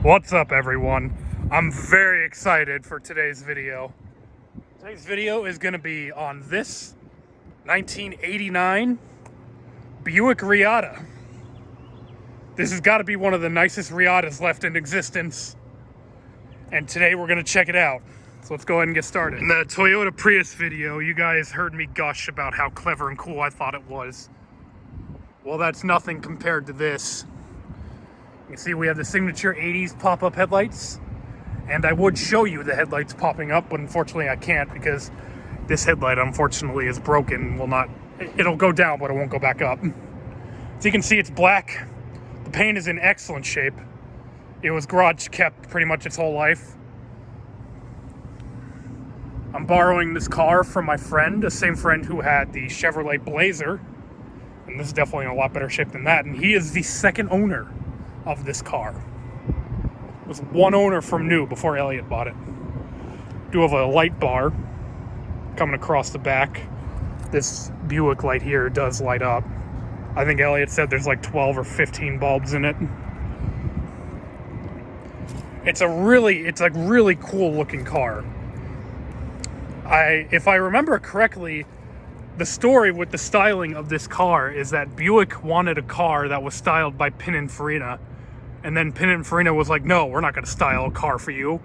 What's up, everyone? I'm very excited for today's video. Today's video is going to be on this 1989 Buick Reatta. This has got to be one of the nicest Reattas left in existence. And today we're going to check it out. So let's go ahead and get started. In the Toyota Prius video, you guys heard me gush about how clever and cool I thought it was. Well, that's nothing compared to this. You see we have the signature 80s pop-up headlights, and I would show you the headlights popping up, but unfortunately I can't because this headlight unfortunately is broken. It'll go down, but it won't go back up. So you can see it's black. The paint is in excellent shape. It was garage kept pretty much its whole life. I'm borrowing this car from my friend, the same friend who had the Chevrolet Blazer, and this is definitely in a lot better shape than that, and he is the second owner of this car. It was one owner from new before Elliot bought it. Do have a light bar coming across the back. This Buick light here does light up. I think Elliot said there's like 12 or 15 bulbs in it. It's a really cool looking car. If I remember correctly, the story with the styling of this car is that Buick wanted a car that was styled by Pininfarina. And then Pininfarina was like, no, we're not going to style a car for you.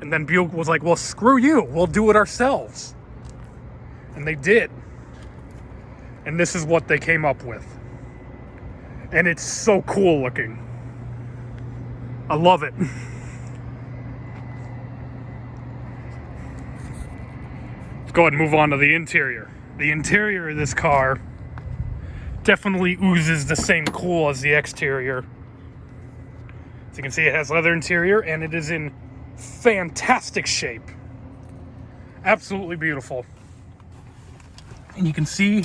And then Buick was like, well, screw you. We'll do it ourselves. And they did. And this is what they came up with. And it's so cool looking. I love it. Let's go ahead and move on to the interior. The interior of this car definitely oozes the same cool as the exterior. As you can see, it has leather interior, and it is in fantastic shape. Absolutely beautiful. And you can see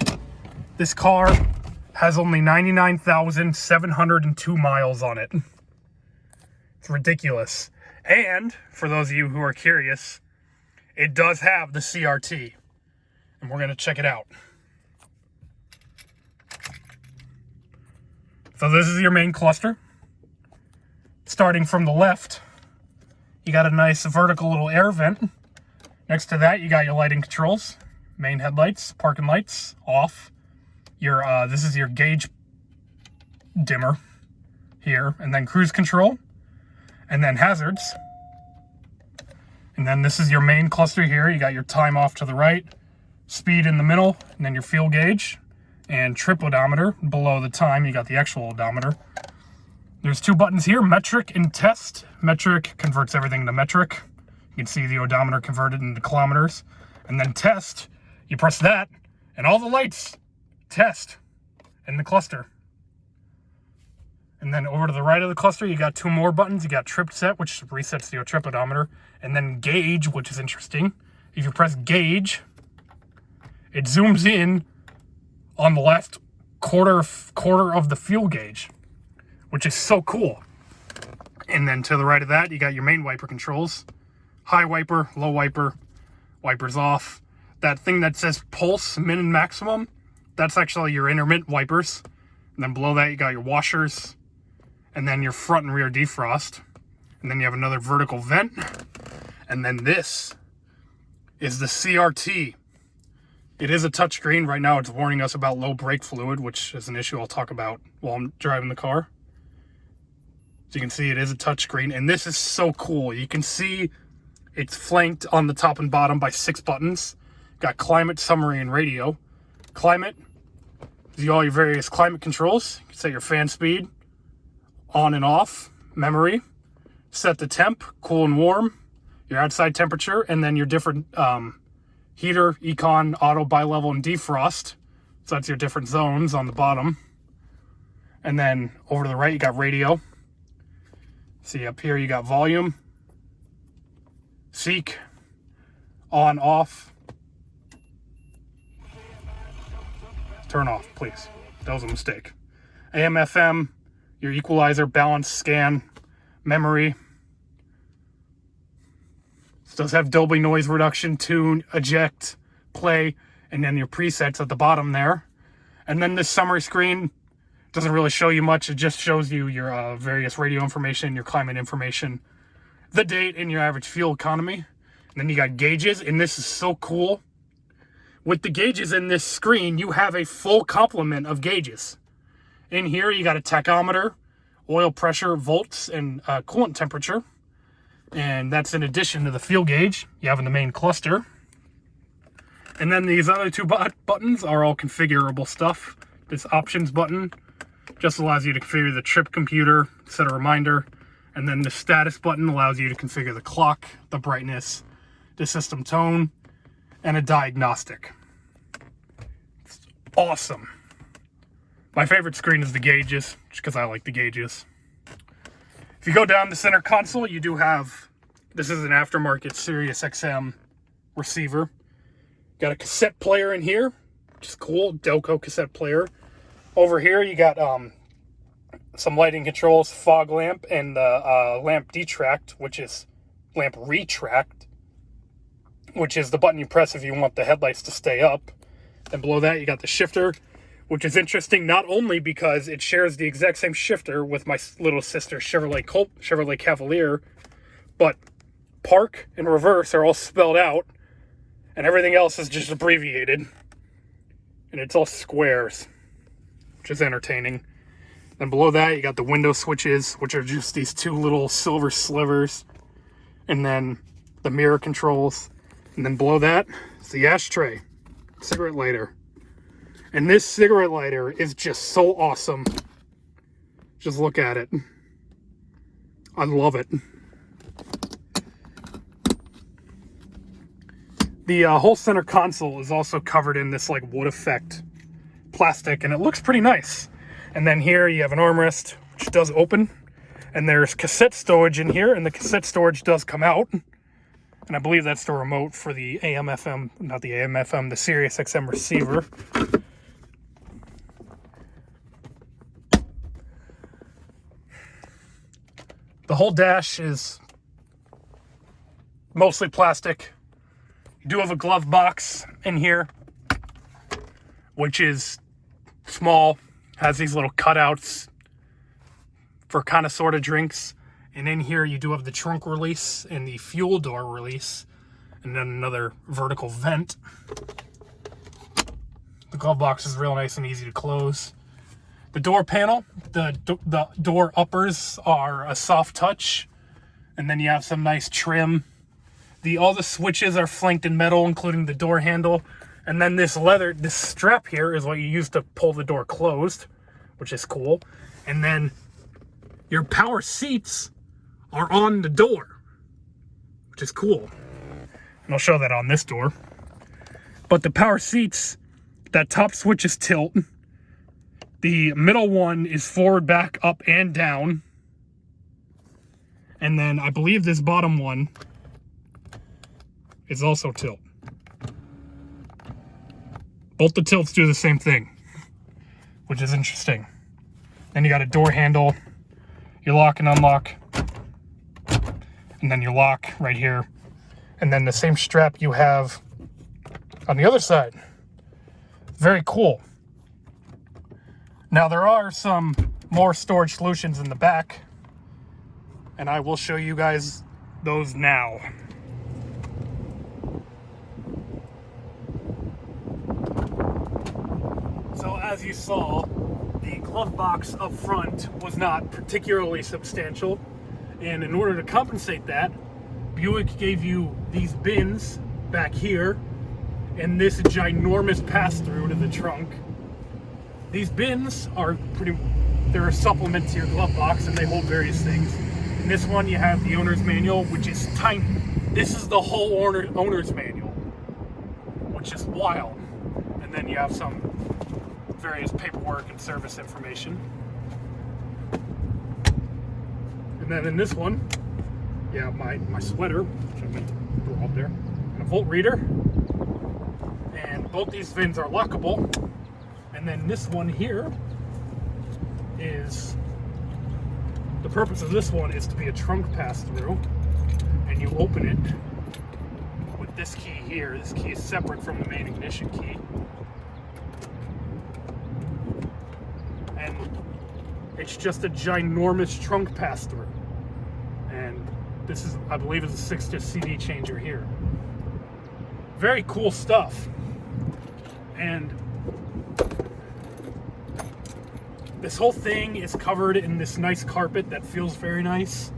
this car has only 99,702 miles on it. It's ridiculous. And, for those of you who are curious, it does have the CRT. And we're going to check it out. So this is your main cluster. Starting from the left, you got a nice vertical little air vent. Next to that, you got your lighting controls, main headlights, parking lights, off. This is your gauge dimmer here, and then cruise control, and then hazards. And then this is your main cluster here. You got your time off to the right, speed in the middle, and then your fuel gauge, and trip odometer. Below the time, you got the actual odometer. There's two buttons here, metric and test. Metric converts everything to metric. You can see the odometer converted into kilometers. And then test, you press that, and all the lights test in the cluster. And then over to the right of the cluster, you got two more buttons. You got trip set, which resets your trip odometer. And then gauge, which is interesting. If you press gauge, it zooms in on the left quarter of the fuel gauge, which is so cool. And then to the right of that, you got your main wiper controls. High wiper, low wiper, wipers off. That thing that says pulse, min and maximum, that's actually your intermittent wipers. And then below that, you got your washers. And then your front and rear defrost. And then you have another vertical vent. And then this is the CRT. It is a touchscreen. Right now, it's warning us about low brake fluid, which is an issue I'll talk about while I'm driving the car. So you can see it is a touchscreen, and this is so cool. You can see it's flanked on the top and bottom by 6 buttons. Got climate, summary, and radio. Climate, all your various climate controls. You can set your fan speed, on and off, memory. Set the temp, cool and warm, your outside temperature, and then your different heater, econ, auto, bi-level, and defrost. So that's your different zones on the bottom. And then over to the right, you got radio. See up here, you got volume, seek, on, off, turn off, please. That was a mistake. AM, FM, your equalizer, balance, scan, memory. This does have Dolby noise reduction, tune, eject, play, and then your presets at the bottom there. And then this summary screen Doesn't really show you much. It just shows you your various radio information, your climate information, the date, and your average fuel economy. And then you got gauges, and this is so cool. With the gauges in this screen, you have a full complement of gauges. In here, you got a tachometer, oil pressure, volts, and coolant temperature. And that's in addition to the fuel gauge you have in the main cluster. And then these other two buttons are all configurable stuff. This options button just allows you to configure the trip computer, set a reminder. And then the status button allows you to configure the clock, the brightness, the system tone, and a diagnostic. It's awesome. My favorite screen is the gauges, just because I like the gauges. If you go down the center console, you do have, this is an aftermarket Sirius XM receiver. Got a cassette player in here, which is cool, Delco cassette player. Over here, you got some lighting controls, fog lamp, and the lamp detract, which is lamp retract, which is the button you press if you want the headlights to stay up. Then below that, you got the shifter, which is interesting not only because it shares the exact same shifter with my little sister Chevrolet Cavalier, but park and reverse are all spelled out, and everything else is just abbreviated, and it's all squares, which is entertaining. Then below that, you got the window switches, which are just these two little silver slivers, and then the mirror controls, and then below that is the ashtray, cigarette lighter. And this cigarette lighter is just so awesome. Just look at it. I love it. The whole center console is also covered in this like wood effect plastic, and it looks pretty nice. And then here you have an armrest, which does open. And there's cassette storage in here, and the cassette storage does come out. And I believe that's the remote for the AM/FM, not the AM/FM, the Sirius XM receiver. The whole dash is mostly plastic. You do have a glove box in here, which is small, has these little cutouts for kind of sort of drinks. And in here you do have the trunk release and the fuel door release, and then another vertical vent. The glove box is real nice and easy to close. The door panel, the door uppers are a soft touch, and then you have some nice trim. All the switches are flanked in metal, including the door handle. And then this strap here is what you use to pull the door closed, which is cool. And then your power seats are on the door, which is cool. And I'll show that on this door. But the power seats, that top switch is tilt. The middle one is forward, back, up, and down. And then I believe this bottom one is also tilt. Both the tilts do the same thing, which is interesting. Then you got a door handle, your lock and unlock, and then your lock right here. And then the same strap you have on the other side. Very cool. Now there are some more storage solutions in the back, and I will show you guys those now. So as you saw, the glove box up front was not particularly substantial, and in order to compensate that, Buick gave you these bins back here and this ginormous pass-through to the trunk. These bins are they're a supplement to your glove box, and they hold various things. In this one, you have the owner's manual, which is tiny. This is the whole owner's manual, which is wild. And then you have some various paperwork and service information. And then in this one, you have my sweater, which I meant to throw up there, and a volt reader. And both these bins are lockable. And then this one here is, the purpose of this one is to be a trunk pass-through, and you open it with this key here. This key is separate from the main ignition key. And It's just a ginormous trunk pass-through. And this is, I believe, is a 6-disc CD changer here. Very cool stuff. And this whole thing is covered in this nice carpet that feels very nice.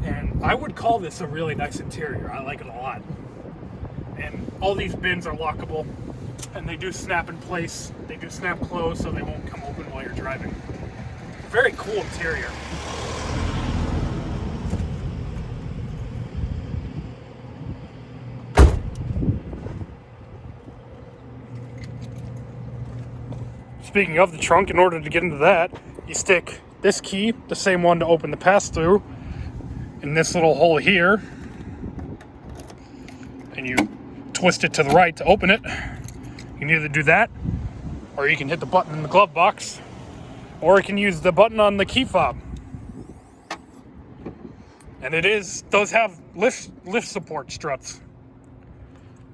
And I would call this a really nice interior. I like it a lot. And all these bins are lockable. And they do snap in place. They do snap closed so they won't come open while you're driving. Very cool interior. Speaking of the trunk, in order to get into that, you stick this key, the same one to open the pass-through, in this little hole here. And you twist it to the right to open it. You can either do that, or you can hit the button in the glove box, or you can use the button on the key fob. And it does have lift support struts.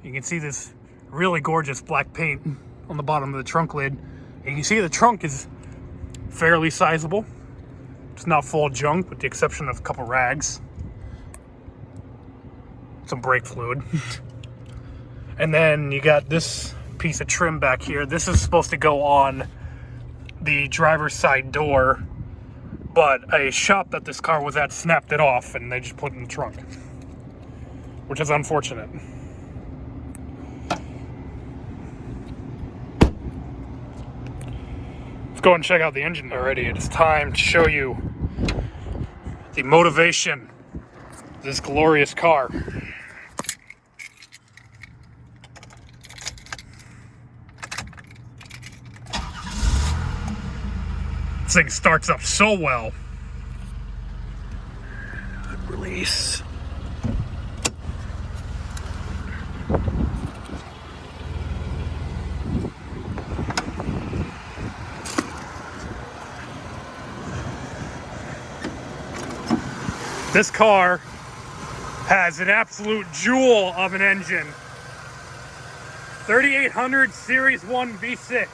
You can see this really gorgeous black paint on the bottom of the trunk lid. And you can see the trunk is fairly sizable. It's not full of junk, with the exception of a couple rags. Some brake fluid. And then you got this piece of trim back here. This is supposed to go on the driver's side door, but a shop that this car was at snapped it off and they just put it in the trunk, which is unfortunate. Let's go and check out the engine already. It is time to show you the motivation of this glorious car. This thing starts up so well. Release. This car has an absolute jewel of an engine. 3800 Series 1 V6.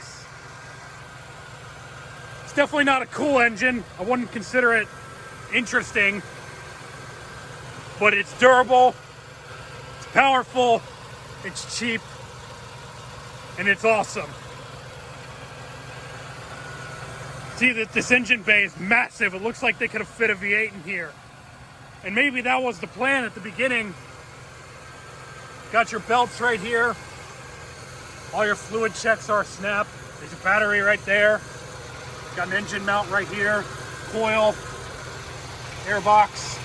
It's definitely not a cool engine. I wouldn't consider it interesting, but it's durable, it's powerful, it's cheap, and it's awesome. See that this engine bay is massive. It looks like they could have fit a V8 in here. And maybe that was the plan at the beginning. Got your belts right here. All your fluid checks are snapped. There's a battery right there. Got an engine mount right here. Coil, airbox,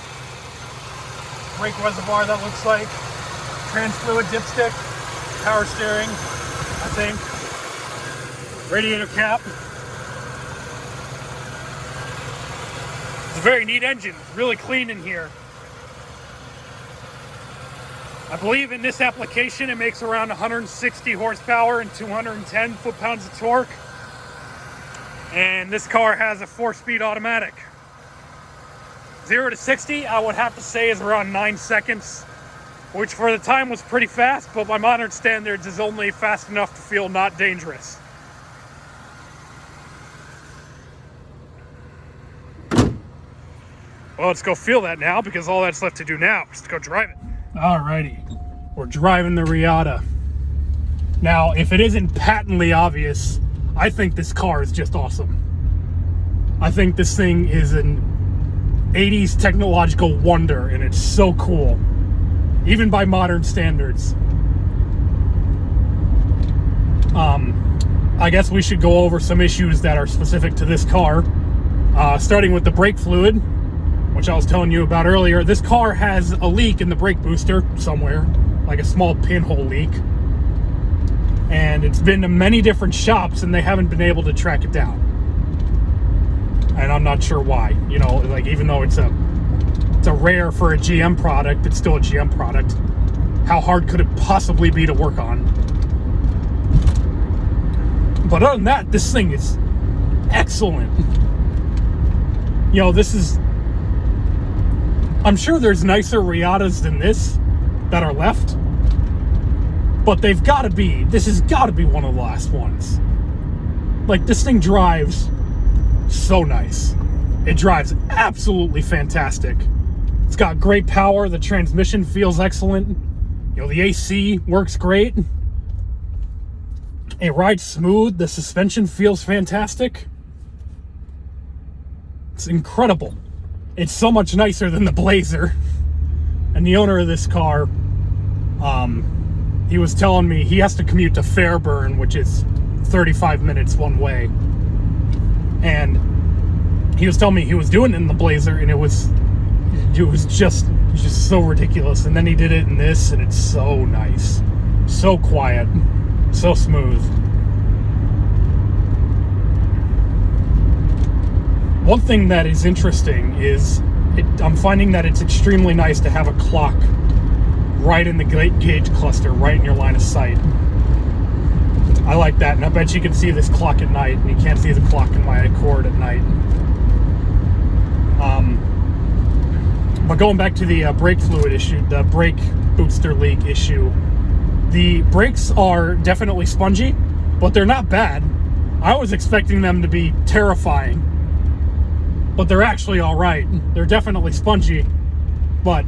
brake reservoir that looks like. Trans fluid dipstick, power steering, I think. Radiator cap. It's a very neat engine, really clean in here. I believe in this application it makes around 160 horsepower and 210 foot-pounds of torque. And this car has a 4-speed automatic. 0 to 60, I would have to say, is around 9 seconds, which for the time was pretty fast, but by modern standards is only fast enough to feel not dangerous. Well, let's go feel that now, because all that's left to do now is to go drive it. Alrighty, we're driving the Reatta. Now, if it isn't patently obvious, I think this car is just awesome. I think this thing is an 80s technological wonder, and it's so cool, even by modern standards. I guess we should go over some issues that are specific to this car, starting with the brake fluid, which I was telling you about earlier. This car has a leak in the brake booster somewhere, like a small pinhole leak. And it's been to many different shops and they haven't been able to track it down. And I'm not sure why. You know, like, even though it's a rare for a GM product, it's still a GM product. How hard could it possibly be to work on? But other than that, this thing is excellent. You know, this is... I'm sure there's nicer Reattas than this that are left, but they've got to be, this has got to be one of the last ones. Like, this thing drives So nice. It drives absolutely fantastic. It's got great power. The transmission feels excellent. You know, the AC works great. It rides smooth. The suspension feels fantastic. It's incredible. It's so much nicer than the Blazer. And the owner of this car, he was telling me he has to commute to Fairburn, which is 35 minutes one way. And he was telling me he was doing it in the Blazer, and it was just so ridiculous. And then he did it in this, and it's so nice, so quiet, so smooth. One thing that is interesting is I'm finding that it's extremely nice to have a clock right in the gauge cluster, right in your line of sight. I like that, and I bet you can see this clock at night, and you can't see the clock in my Accord at night. But going back to the brake fluid issue, the brake booster leak issue, the brakes are definitely spongy, but they're not bad. I was expecting them to be terrifying, but they're actually all right. They're definitely spongy, but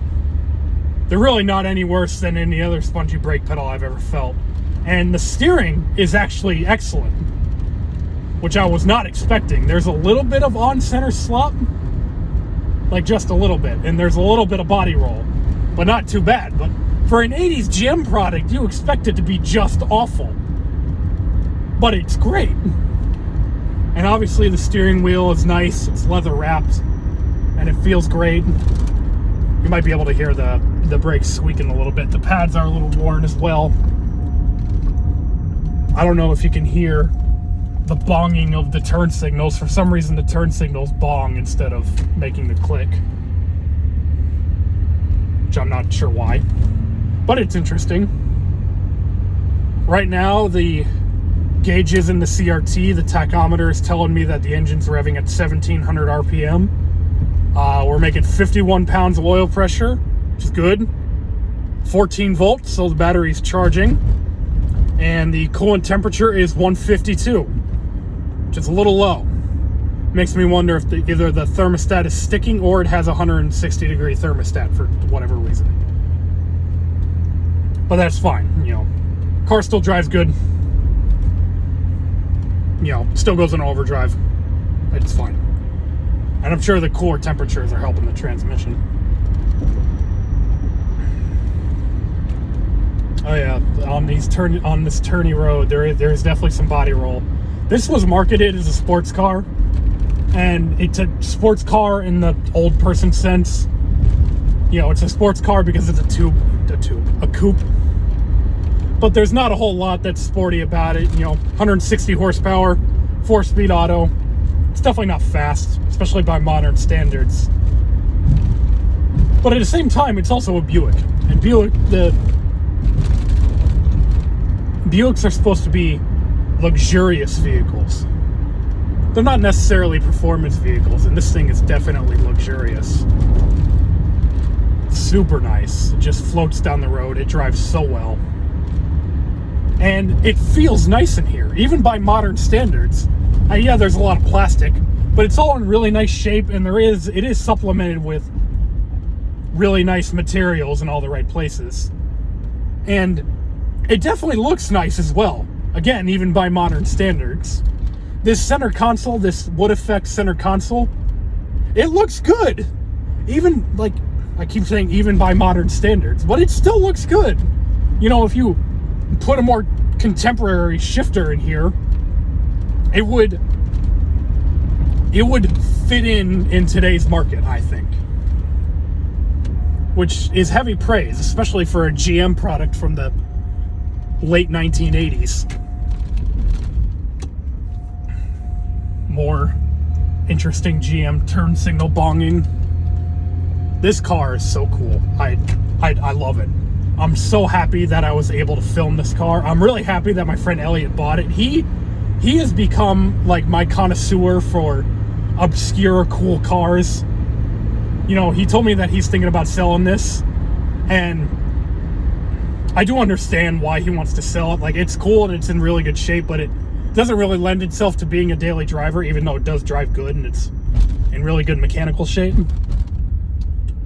they're really not any worse than any other spongy brake pedal I've ever felt. And the steering is actually excellent, which I was not expecting. There's a little bit of on-center slop, like just a little bit, and there's a little bit of body roll, but not too bad. But for an 80s GM product, you expect it to be just awful, but it's great. And obviously the steering wheel is nice, it's leather wrapped, and it feels great. You might be able to hear the brakes squeaking a little bit. The pads are a little worn as well. I don't know if you can hear the bonging of the turn signals. For some reason, the turn signals bong instead of making the click, which I'm not sure why, but it's interesting. Right now, the gauges in the CRT, the tachometer is telling me that the engine's revving at 1700 RPM. We're making 51 pounds of oil pressure, which is good. 14 volts, so the battery's charging. And the coolant temperature is 152, which is a little low. Makes me wonder if either the thermostat is sticking or it has a 160 degree thermostat for whatever reason. But that's fine, you know. Car still drives good. You know, still goes in overdrive. It's fine. And I'm sure the cooler temperatures are helping the transmission. Oh yeah, on this turny road, there's definitely some body roll. This was marketed as a sports car, and it's a sports car in the old person sense. You know, it's a sports car because it's a coupe. But there's not a whole lot that's sporty about it. You know, 160 horsepower, 4-speed auto. It's definitely not fast, especially by modern standards. But at the same time, it's also a Buick, and Buicks are supposed to be luxurious vehicles. They're not necessarily performance vehicles, and this thing is definitely luxurious. Super nice. It just floats down the road. It drives so well. And it feels nice in here, even by modern standards. Yeah, there's a lot of plastic, but it's all in really nice shape, and it is supplemented with really nice materials in all the right places. And it definitely looks nice as well. Again, even by modern standards. This center console, this wood effect center console, it looks good. Even, like, I keep saying even by modern standards, but it still looks good. You know, if you put a more contemporary shifter in here, it would fit in today's market, I think. Which is heavy praise, especially for a GM product from the late 1980s. More interesting GM turn signal bonging. This car is so cool. I love it. I'm so happy that I was able to film this car. I'm really happy that my friend Elliot bought it. He has become like my connoisseur for obscure cool cars. You know, he told me that he's thinking about selling this, and I do understand why he wants to sell it. Like, it's cool and it's in really good shape, but doesn't really lend itself to being a daily driver, even though it does drive good and it's in really good mechanical shape.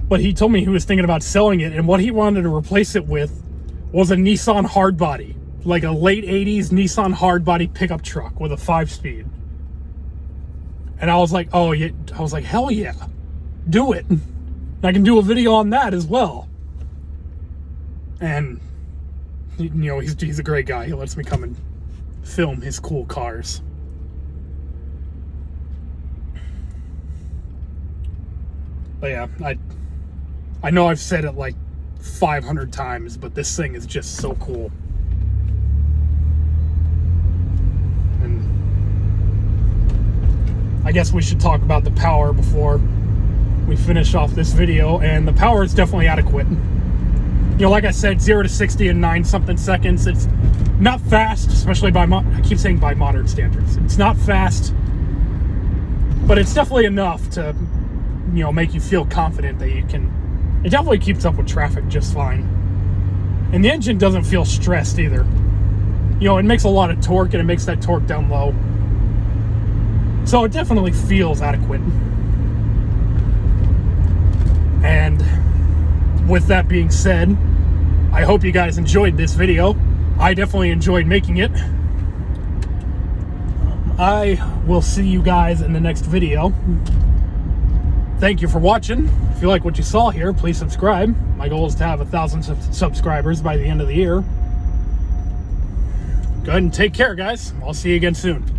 But he told me he was thinking about selling it, and what he wanted to replace it with was a Nissan hardbody, like a late 80s Nissan hardbody pickup truck with a 5-speed. And I was like, oh yeah, I was like, hell yeah, do it. And I can do a video on that as well. And you know, he's a great guy. He lets me come and film his cool cars. But yeah, I know I've said it like 500 times, but this thing is just so cool. And I guess we should talk about the power before we finish off this video. And the power is definitely adequate. You know, like I said, 0 to 60 in 9-something seconds. It's not fast, especially by I keep saying by modern standards. It's not fast, but it's definitely enough to, you know, make you feel confident that you can. It definitely keeps up with traffic just fine. And the engine doesn't feel stressed either. You know, it makes a lot of torque, and it makes that torque down low. So it definitely feels adequate. And with that being said, I hope you guys enjoyed this video. I definitely enjoyed making it. I will see you guys in the next video. Thank you for watching. If you like what you saw here, please subscribe. My goal is to have 1,000 subscribers by the end of the year. Go ahead and take care, guys. I'll see you again soon.